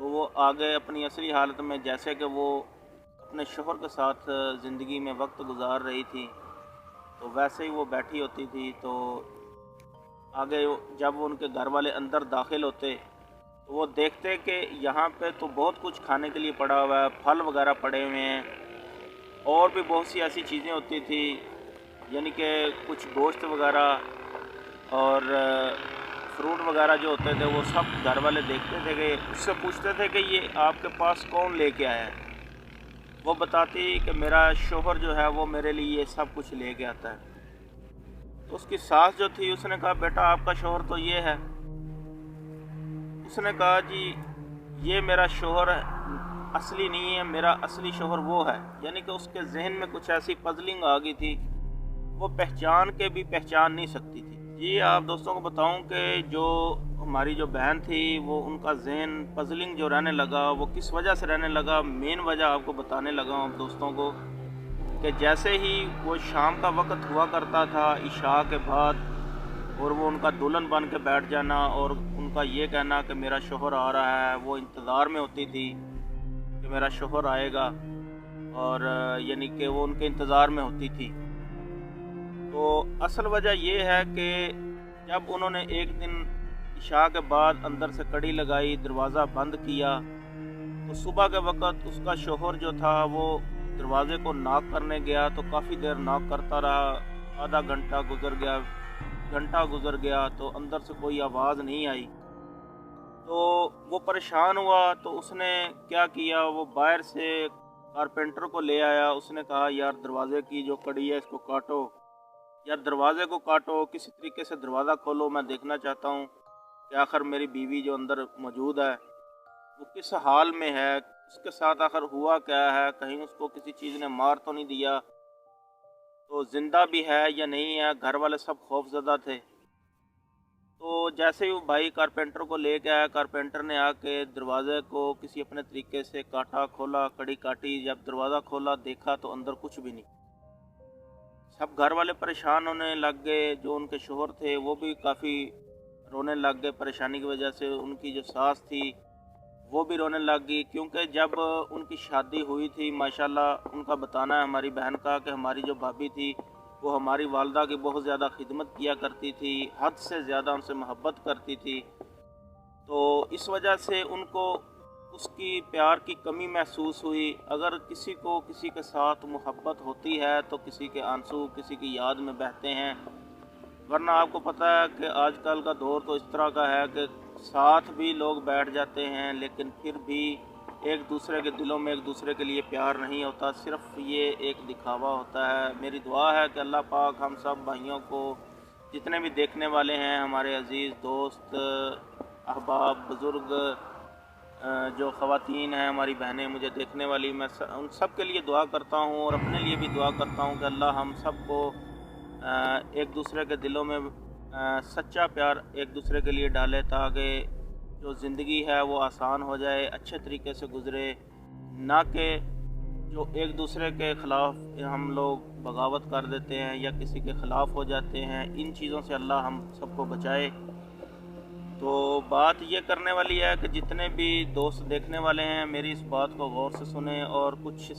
تو وہ آگے اپنی اصلی حالت میں جیسے کہ وہ اپنے شوہر کے ساتھ زندگی میں وقت گزار رہی تھی تو ویسے ہی وہ بیٹھی ہوتی تھی، تو آگے جب ان کے گھر والے اندر داخل ہوتے تو وہ دیکھتے کہ یہاں پہ تو بہت کچھ کھانے کے لیے پڑا ہوا ہے، پھل وغیرہ پڑے ہوئے ہیں، اور بھی بہت سی ایسی چیزیں ہوتی تھی، یعنی کہ کچھ گوشت وغیرہ اور فروٹ وغیرہ جو ہوتے تھے وہ سب گھر والے دیکھتے تھے کہ اس سے پوچھتے تھے کہ یہ آپ کے پاس کون لے کے آیا ہے؟ وہ بتاتی کہ میرا شوہر جو ہے وہ میرے لیے یہ سب کچھ لے کے آتا ہے۔ تو اس کی ساس جو تھی اس نے کہا بیٹا آپ کا شوہر تو یہ ہے۔ اس نے کہا جی یہ میرا شوہر اصلی نہیں ہے، میرا اصلی شوہر وہ ہے، یعنی کہ اس کے ذہن میں کچھ ایسی پزلنگ آ گئی تھی، وہ پہچان کے بھی پہچان نہیں سکتی تھی۔ جی آپ دوستوں کو بتاؤں کہ جو ہماری جو بہن تھی وہ ان کا ذہن پزلنگ جو رہنے لگا وہ کس وجہ سے رہنے لگا، مین وجہ آپ کو بتانے لگا ہوں دوستوں کو، کہ جیسے ہی وہ شام کا وقت ہوا کرتا تھا عشاء کے بعد، اور وہ ان کا دلہن بن کے بیٹھ جانا اور ان کا یہ کہنا کہ میرا شوہر آ رہا ہے، وہ انتظار میں ہوتی تھی کہ میرا شوہر آئے گا، اور یعنی کہ وہ ان کے انتظار میں ہوتی تھی۔ تو اصل وجہ یہ ہے کہ جب انہوں نے ایک دن عشاء کے بعد اندر سے کڑی لگائی، دروازہ بند کیا، تو صبح کے وقت اس کا شوہر جو تھا وہ دروازے کو ناک کرنے گیا، تو کافی دیر ناک کرتا رہا، آدھا گھنٹہ گزر گیا، گھنٹہ گزر گیا، تو اندر سے کوئی آواز نہیں آئی۔ تو وہ پریشان ہوا، تو اس نے کیا کیا، وہ باہر سے کارپینٹر کو لے آیا، اس نے کہا یار دروازے کی جو کڑی ہے اس کو کاٹو، یا دروازے کو کاٹو، کسی طریقے سے دروازہ کھولو، میں دیکھنا چاہتا ہوں کہ آخر میری بیوی جو اندر موجود ہے وہ کس حال میں ہے، اس کے ساتھ آخر ہوا کیا ہے، کہیں اس کو کسی چیز نے مار تو نہیں دیا، تو زندہ بھی ہے یا نہیں ہے۔ گھر والے سب خوف زدہ تھے۔ تو جیسے ہی وہ بھائی کارپینٹر کو لے کے آیا، کارپینٹر نے آ کے دروازے کو کسی اپنے طریقے سے کاٹا، کھولا، کڑی کاٹی، جب دروازہ کھولا دیکھا تو اندر کچھ بھی نہیں۔ سب گھر والے پریشان ہونے لگ گئے، جو ان کے شوہر تھے وہ بھی کافی رونے لگ گئے پریشانی کی وجہ سے، ان کی جو ساس تھی وہ بھی رونے لگ گئی، کیونکہ جب ان کی شادی ہوئی تھی ماشاءاللہ ان کا بتانا ہے ہماری بہن کا کہ ہماری جو بھابھی تھی وہ ہماری والدہ کی بہت زیادہ خدمت کیا کرتی تھی، حد سے زیادہ ان سے محبت کرتی تھی، تو اس وجہ سے ان کو اس کی پیار کی کمی محسوس ہوئی۔ اگر کسی کو کسی کے ساتھ محبت ہوتی ہے تو کسی کے آنسو کسی کی یاد میں بہتے ہیں، ورنہ آپ کو پتہ ہے کہ آج کل کا دور تو اس طرح کا ہے کہ ساتھ بھی لوگ بیٹھ جاتے ہیں لیکن پھر بھی ایک دوسرے کے دلوں میں ایک دوسرے کے لیے پیار نہیں ہوتا، صرف یہ ایک دکھاوا ہوتا ہے۔ میری دعا ہے کہ اللہ پاک ہم سب بھائیوں کو، جتنے بھی دیکھنے والے ہیں ہمارے عزیز دوست احباب بزرگ، جو خواتین ہیں ہماری بہنیں مجھے دیکھنے والی، میں ان سب کے لیے دعا کرتا ہوں اور اپنے لیے بھی دعا کرتا ہوں کہ اللہ ہم سب کو ایک دوسرے کے دلوں میں سچا پیار ایک دوسرے کے لیے ڈالے، تاکہ جو زندگی ہے وہ آسان ہو جائے، اچھے طریقے سے گزرے، نہ کہ جو ایک دوسرے کے خلاف ہم لوگ بغاوت کر دیتے ہیں یا کسی کے خلاف ہو جاتے ہیں۔ ان چیزوں سے اللہ ہم سب کو بچائے۔ تو بات یہ کرنے والی ہے کہ جتنے بھی دوست دیکھنے والے ہیں میری اس بات کو غور سے سنیں اور کچھ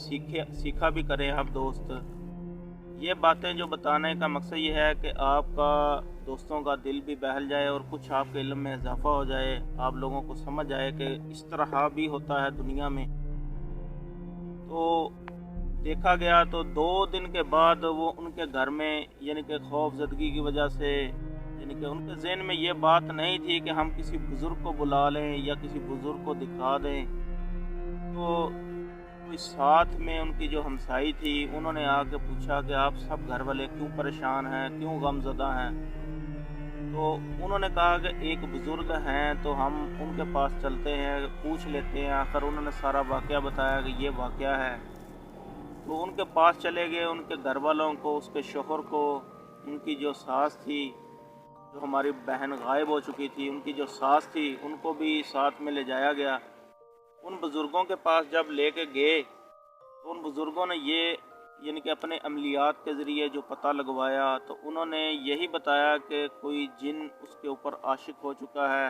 سیکھا بھی کریں آپ دوست۔ یہ باتیں جو بتانے کا مقصد یہ ہے کہ آپ کا دوستوں کا دل بھی بہل جائے اور کچھ آپ کے علم میں اضافہ ہو جائے، آپ لوگوں کو سمجھ آئے کہ اس طرح بھی ہوتا ہے دنیا میں۔ تو دیکھا گیا تو 2 دن کے بعد وہ ان کے گھر میں، یعنی کہ خوف زدگی کی وجہ سے، یعنی کہ ان کے ذہن میں یہ بات نہیں تھی کہ ہم کسی بزرگ کو بلا لیں یا کسی بزرگ کو دکھا دیں، تو کوئی ساتھ میں ان کی جو ہمسائی تھی انہوں نے آ کے پوچھا کہ آپ سب گھر والے کیوں پریشان ہیں، کیوں غم زدہ ہیں؟ تو انہوں نے کہا کہ ایک بزرگ ہیں تو ہم ان کے پاس چلتے ہیں، پوچھ لیتے ہیں۔ آخر انہوں نے سارا واقعہ بتایا کہ یہ واقعہ ہے، تو ان کے پاس چلے گئے، ان کے گھر والوں کو، اس کے شوہر کو، ان کی جو ساس تھی، جو ہماری بہن غائب ہو چکی تھی ان کی جو ساس تھی، ان کو بھی ساتھ میں لے جایا گیا۔ ان بزرگوں کے پاس جب لے کے گئے تو ان بزرگوں نے یہ، یعنی کہ اپنے عملیات کے ذریعے جو پتہ لگوایا، تو انہوں نے یہی بتایا کہ کوئی جن اس کے اوپر عاشق ہو چکا ہے،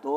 2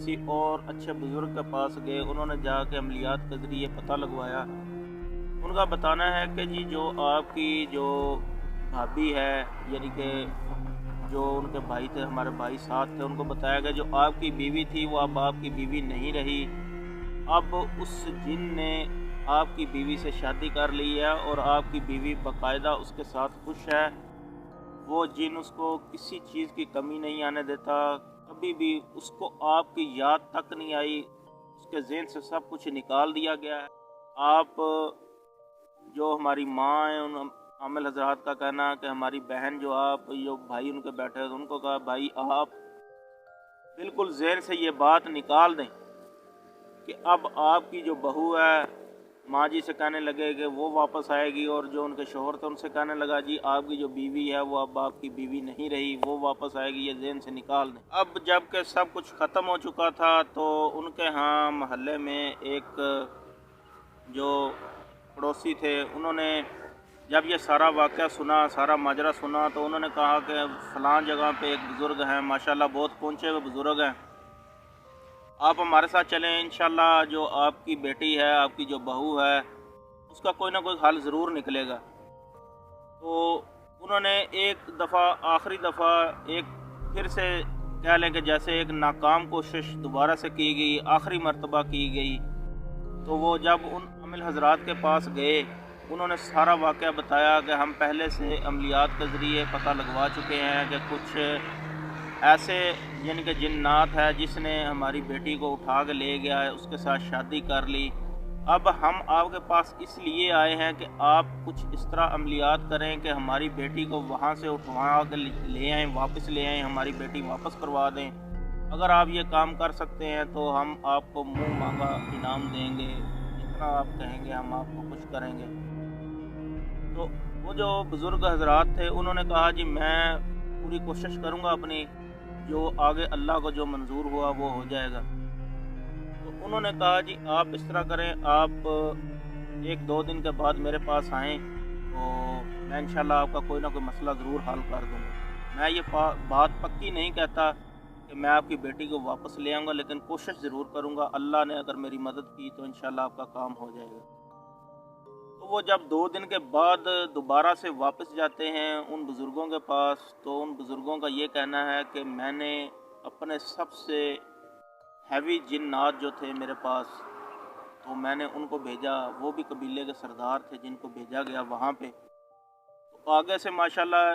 کسی اور اچھے بزرگ کے پاس گئے، انہوں نے جا کے عملیات کے ذریعے پتہ لگوایا۔ ان کا بتانا ہے کہ جی جو آپ کی جو بھابھی ہے، یعنی کہ جو ان کے بھائی تھے، ہمارے بھائی ساتھ تھے، ان کو بتایا گیا جو آپ کی بیوی تھی وہ اب آپ کی بیوی نہیں رہی، اب اس جن نے آپ کی بیوی سے شادی کر لی ہے اور آپ کی بیوی باقاعدہ اس کے ساتھ خوش ہے۔ وہ جن اس کو کسی چیز کی کمی نہیں آنے دیتا، کبھی بھی اس کو آپ کی یاد تک نہیں آئی، اس کے ذہن سے سب کچھ نکال دیا گیا ہے۔ آپ جو ہماری ماں ہیں، ان عامل حضرات کا کہنا کہ ہماری بہن جو آپ جو بھائی ان کے بیٹھے ان کو کہا بھائی آپ بالکل ذہن سے یہ بات نکال دیں کہ اب آپ کی جو بہو ہے، ماں جی سے کہنے لگے کہ وہ واپس آئے گی، اور جو ان کے شوہر تھے ان سے کہنے لگا جی آپ کی جو بیوی ہے وہ اب آپ کی بیوی نہیں رہی، وہ واپس آئے گی، یہ ذہن سے نکال دیں۔ اب جب کہ سب کچھ ختم ہو چکا تھا تو ان کے ہاں محلے میں ایک جو پڑوسی تھے، انہوں نے جب یہ سارا واقعہ سنا، سارا ماجرا سنا، تو انہوں نے کہا کہ فلاں جگہ پہ ایک بزرگ ہیں، ماشاءاللہ بہت پہنچے ہوئے بزرگ ہیں، آپ ہمارے ساتھ چلیں، انشاءاللہ جو آپ کی بیٹی ہے، آپ کی جو بہو ہے، اس کا کوئی نہ کوئی حل ضرور نکلے گا۔ تو انہوں نے ایک دفعہ، آخری دفعہ، ایک پھر سے کہہ لیں کہ جیسے ایک ناکام کوشش دوبارہ سے کی گئی، آخری مرتبہ کی گئی، تو وہ جب ان عامل حضرات کے پاس گئے، انہوں نے سارا واقعہ بتایا کہ ہم پہلے سے عملیات کے ذریعے پتہ لگوا چکے ہیں کہ کچھ ایسے یعنی کہ جنات ہے جس نے ہماری بیٹی کو اٹھا کے لے گیا ہے، اس کے ساتھ شادی کر لی، اب ہم آپ کے پاس اس لیے آئے ہیں کہ آپ کچھ اس طرح عملیات کریں کہ ہماری بیٹی کو وہاں سے اٹھوا کے لے آئیں، واپس لے آئیں، ہماری بیٹی واپس کروا دیں۔ اگر آپ یہ کام کر سکتے ہیں تو ہم آپ کو منہ مانگا انعام دیں گے، جتنا آپ کہیں گے ہم آپ کو کچھ کریں گے۔ تو وہ جو بزرگ حضرات تھے انہوں نے کہا جی میں پوری کوشش کروں گا اپنی، جو آگے اللہ کو جو منظور ہوا وہ ہو جائے گا۔ تو انہوں نے کہا جی آپ اس طرح کریں، آپ ایک دو دن کے بعد میرے پاس آئیں تو میں انشاءاللہ آپ کا کوئی نہ کوئی مسئلہ ضرور حل کر دوں گا۔ میں یہ بات پکی نہیں کہتا کہ میں آپ کی بیٹی کو واپس لے آؤں گا، لیکن کوشش ضرور کروں گا، اللہ نے اگر میری مدد کی تو انشاءاللہ آپ کا کام ہو جائے گا۔ تو وہ جب 2 دن کے بعد دوبارہ سے واپس جاتے ہیں ان بزرگوں کے پاس، تو ان بزرگوں کا یہ کہنا ہے کہ میں نے اپنے سب سے ہیوی جنات جو تھے میرے پاس، تو میں نے ان کو بھیجا، وہ بھی قبیلے کے سردار تھے جن کو بھیجا گیا وہاں پہ۔ تو آگے سے ماشاءاللہ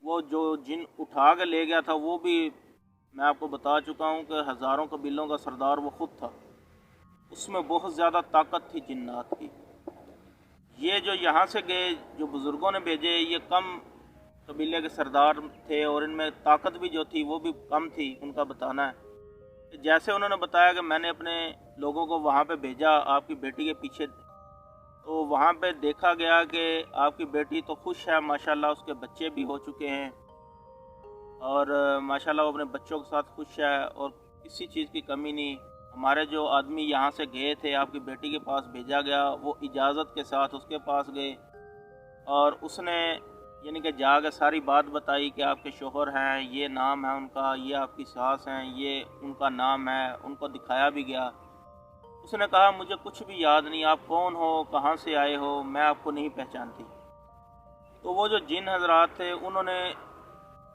وہ جو جن اٹھا کے لے گیا تھا وہ بھی میں آپ کو بتا چکا ہوں کہ ہزاروں قبیلوں کا سردار وہ خود تھا، اس میں بہت زیادہ طاقت تھی جنات کی۔ یہ جو یہاں سے گئے جو بزرگوں نے بھیجے یہ کم قبیلے کے سردار تھے، اور ان میں طاقت بھی جو تھی وہ بھی کم تھی۔ ان کا بتانا ہے کہ جیسے انہوں نے بتایا کہ میں نے اپنے لوگوں کو وہاں پہ بھیجا آپ کی بیٹی کے پیچھے، تو وہاں پہ دیکھا گیا کہ آپ کی بیٹی تو خوش ہے، ماشاءاللہ اس کے بچے بھی ہو چکے ہیں، اور ماشاءاللہ وہ اپنے بچوں کے ساتھ خوش ہے اور کسی چیز کی کمی نہیں۔ ہمارے جو آدمی یہاں سے گئے تھے آپ کی بیٹی کے پاس بھیجا گیا، وہ اجازت کے ساتھ اس کے پاس گئے، اور اس نے یعنی کہ جا کے ساری بات بتائی کہ آپ کے شوہر ہیں، یہ نام ہے ان کا، یہ آپ کی ساس ہیں، یہ ان کا نام ہے، ان کو دکھایا بھی گیا۔ اس نے کہا مجھے کچھ بھی یاد نہیں، آپ کون ہو، کہاں سے آئے ہو، میں آپ کو نہیں پہچانتی۔ تو وہ جو جن حضرات تھے انہوں نے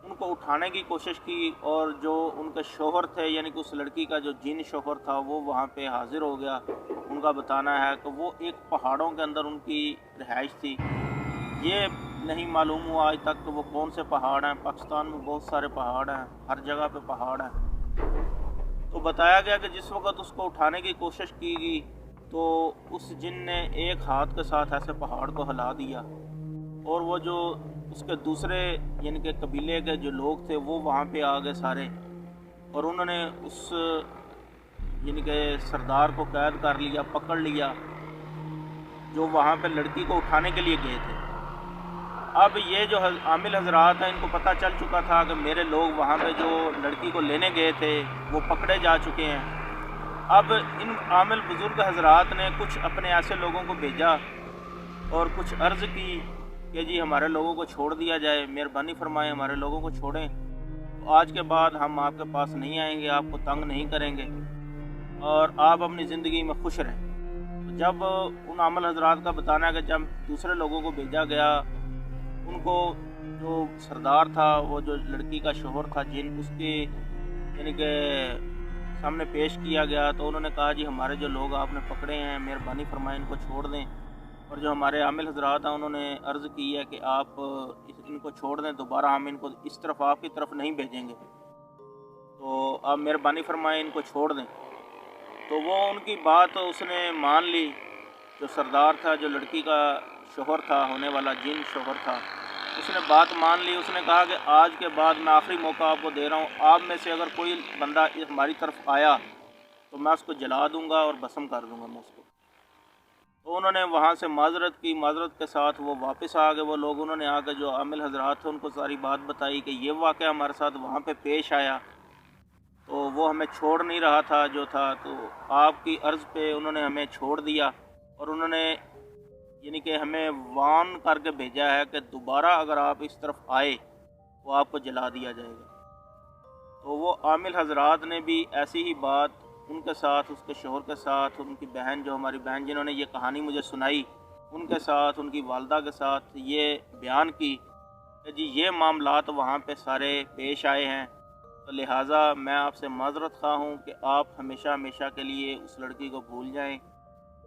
ان کو اٹھانے کی کوشش کی، اور جو ان کے شوہر تھے یعنی کہ اس لڑکی کا جو جن شوہر تھا وہ وہاں پہ حاضر ہو گیا۔ ان کا بتانا ہے کہ وہ ایک پہاڑوں کے اندر ان کی رہائش تھی، یہ نہیں معلوم ہوا آج تک کہ وہ کون سے پہاڑ ہیں۔ پاکستان میں بہت سارے پہاڑ ہیں، ہر جگہ پہ پہاڑ ہیں۔ تو بتایا گیا کہ جس وقت اس کو اٹھانے کی کوشش کی گئی تو اس جن نے ایک ہاتھ کے ساتھ ایسے پہاڑ کو ہلا دیا، اور وہ جو اس کے دوسرے یعنی کہ قبیلے کے جو لوگ تھے وہ وہاں پہ آ گئے سارے، اور انہوں نے اس یعنی کہ سردار کو قید کر لیا، پکڑ لیا، جو وہاں پہ لڑکی کو اٹھانے کے لیے گئے تھے۔ اب یہ جو عامل حضرات ہیں ان کو پتہ چل چکا تھا کہ میرے لوگ وہاں پہ جو لڑکی کو لینے گئے تھے وہ پکڑے جا چکے ہیں۔ اب ان عامل بزرگ حضرات نے کچھ اپنے ایسے لوگوں کو بھیجا اور کچھ عرض کی کہ جی ہمارے لوگوں کو چھوڑ دیا جائے، مہربانی فرمائیں ہمارے لوگوں کو چھوڑیں۔ تو آج کے بعد ہم آپ کے پاس نہیں آئیں گے، آپ کو تنگ نہیں کریں گے اور آپ اپنی زندگی میں خوش رہیں۔ تو جب ان عامل حضرات کا بتانا ہے کہ جب دوسرے لوگوں کو بھیجا گیا، ان کو جو سردار تھا، وہ جو لڑکی کا شوہر تھا، جن اس کی یعنی کہ سامنے پیش کیا گیا، تو انہوں نے کہا جی ہمارے جو لوگ آپ نے پکڑے ہیں مہربانی فرمائیں ان کو چھوڑ دیں، اور جو ہمارے عامل حضرات ہیں انہوں نے عرض کی ہے کہ آپ ان کو چھوڑ دیں، دوبارہ ہم ان کو اس طرف آپ کی طرف نہیں بھیجیں گے، تو آپ مہربانی فرمائیں ان کو چھوڑ دیں۔ تو وہ ان کی بات اس نے مان لی، جو سردار تھا، جو لڑکی کا شوہر تھا، ہونے والا جن شوہر تھا، اس نے بات مان لی۔ اس نے کہا کہ آج کے بعد میں آخری موقع آپ کو دے رہا ہوں، آپ میں سے اگر کوئی بندہ ہماری طرف آیا تو میں اس کو جلا دوں گا اور بھسم کر دوں گا میں اس کو۔ تو انہوں نے وہاں سے معذرت کی، معذرت کے ساتھ وہ واپس آ گئے، وہ لوگ انہوں نے آ کے جو عامل حضرات تھے ان کو ساری بات بتائی کہ یہ واقعہ ہمارے ساتھ وہاں پہ پیش آیا، تو وہ ہمیں چھوڑ نہیں رہا تھا جو تھا، تو آپ کی عرض پہ انہوں نے ہمیں چھوڑ دیا، اور انہوں نے یعنی کہ ہمیں وارن کر کے بھیجا ہے کہ دوبارہ اگر آپ اس طرف آئے تو آپ کو جلا دیا جائے گا۔ تو وہ عامل حضرات نے بھی ایسی ہی بات ان کے ساتھ، اس کے شوہر کے ساتھ، ان کی بہن، جو ہماری بہن جنہوں نے یہ کہانی مجھے سنائی، ان کے ساتھ، ان کی والدہ کے ساتھ یہ بیان کی کہ جی یہ معاملات وہاں پہ سارے پیش آئے ہیں، تو لہٰذا میں آپ سے معذرت خواہ ہوں کہ آپ ہمیشہ ہمیشہ کے لیے اس لڑکی کو بھول جائیں،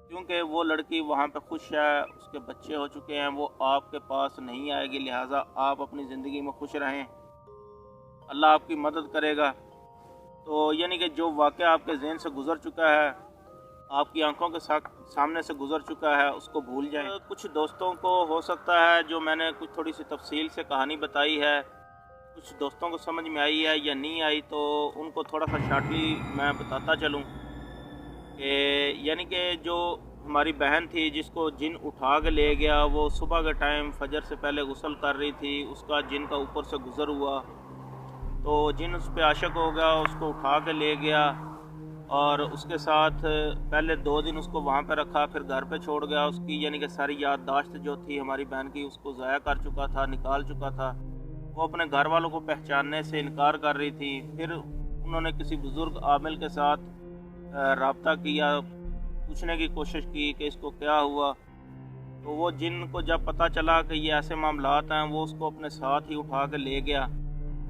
کیونکہ وہ لڑکی وہاں پہ خوش ہے، اس کے بچے ہو چکے ہیں، وہ آپ کے پاس نہیں آئے گی، لہٰذا آپ اپنی زندگی میں خوش رہیں، اللہ آپ کی مدد کرے گا۔ تو یعنی کہ جو واقعہ آپ کے ذہن سے گزر چکا ہے، آپ کی آنکھوں کے سامنے سے گزر چکا ہے، اس کو بھول جائیں۔ کچھ دوستوں کو ہو سکتا ہے جو میں نے کچھ تھوڑی سی تفصیل سے کہانی بتائی ہے، کچھ دوستوں کو سمجھ میں آئی ہے یا نہیں آئی، تو ان کو تھوڑا سا شارٹلی میں بتاتا چلوں کہ یعنی کہ جو ہماری بہن تھی جس کو جن اٹھا کے لے گیا، وہ صبح کے ٹائم فجر سے پہلے غسل کر رہی تھی، اس کا جن کا اوپر سے گزر ہوا، تو جن اس پہ عاشق ہو گیا، اس کو اٹھا کے لے گیا، اور اس کے ساتھ پہلے 2 دن اس کو وہاں پہ رکھا، پھر گھر پہ چھوڑ گیا۔ اس کی یعنی کہ ساری یادداشت جو تھی ہماری بہن کی، اس کو ضائع کر چکا تھا، نکال چکا تھا، وہ اپنے گھر والوں کو پہچاننے سے انکار کر رہی تھی۔ پھر انہوں نے کسی بزرگ عامل کے ساتھ رابطہ کیا، پوچھنے کی کوشش کی کہ اس کو کیا ہوا، تو وہ جن کو جب پتہ چلا کہ یہ ایسے معاملات ہیں، وہ اس کو اپنے ساتھ ہی اٹھا کے لے گیا،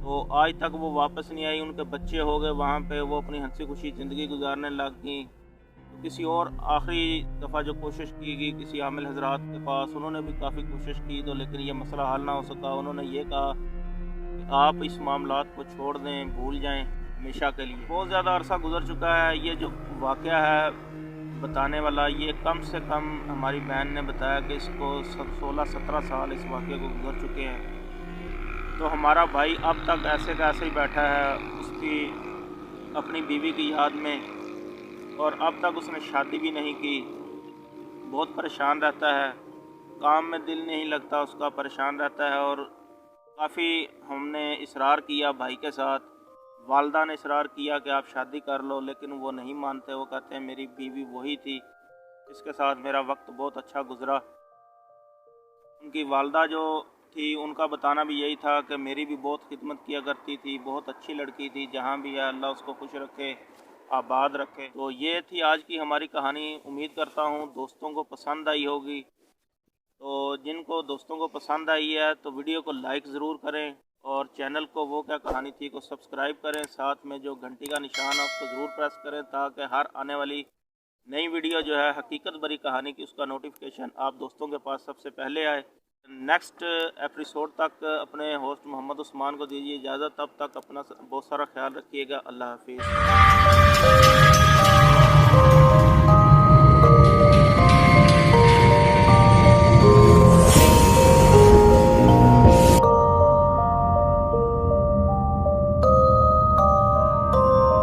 تو آج تک وہ واپس نہیں آئی۔ ان کے بچے ہو گئے وہاں پہ، وہ اپنی ہنسی خوشی زندگی گزارنے لگ گئیں۔ کسی اور آخری دفعہ جو کوشش کی گئی کسی عامل حضرات کے پاس، انہوں نے بھی کافی کوشش کی، تو لیکن یہ مسئلہ حل نہ ہو سکا۔ انہوں نے یہ کہا کہ آپ اس معاملات کو چھوڑ دیں، بھول جائیں ہمیشہ کے لیے۔ بہت زیادہ عرصہ گزر چکا ہے، یہ جو واقعہ ہے بتانے والا، یہ کم سے کم ہماری بہن نے بتایا کہ اس کو 16-17 سال اس واقعے کو گزر چکے ہیں۔ تو ہمارا بھائی اب تک ایسے کا ایسے ہی بیٹھا ہے اس کی اپنی بیوی کی یاد میں، اور اب تک اس نے شادی بھی نہیں کی، بہت پریشان رہتا ہے، کام میں دل نہیں لگتا اس کا، پریشان رہتا ہے، اور کافی ہم نے اصرار کیا بھائی کے ساتھ، والدہ نے اصرار کیا کہ آپ شادی کر لو، لیکن وہ نہیں مانتے، وہ کہتے ہیں میری بیوی وہی تھی جس کے ساتھ میرا وقت بہت اچھا گزرا۔ ان کی والدہ جو تھی ان کا بتانا بھی یہی تھا کہ میری بھی بہت خدمت کیا کرتی تھی، بہت اچھی لڑکی تھی، جہاں بھی ہے اللہ اس کو خوش رکھے، آباد رکھے۔ تو یہ تھی آج کی ہماری کہانی، امید کرتا ہوں دوستوں کو پسند آئی ہوگی۔ تو جن کو دوستوں کو پسند آئی ہے تو ویڈیو کو لائک ضرور کریں، اور چینل کو وہ کیا کہانی تھی کو سبسکرائب کریں، ساتھ میں جو گھنٹی کا نشان ہے اس کو ضرور پریس کریں، تاکہ ہر آنے والی نئی ویڈیو جو ہے حقیقت بری کہانی کی، اس کا نوٹیفیکیشن آپ دوستوں کے پاس سب سے پہلے آئے۔ نیکسٹ ایپیسوڈ تک اپنے ہوسٹ محمد عثمان کو دیجیے اجازت، تب تک اپنا بہت سارا خیال رکھیے گا۔ اللہ حافظ۔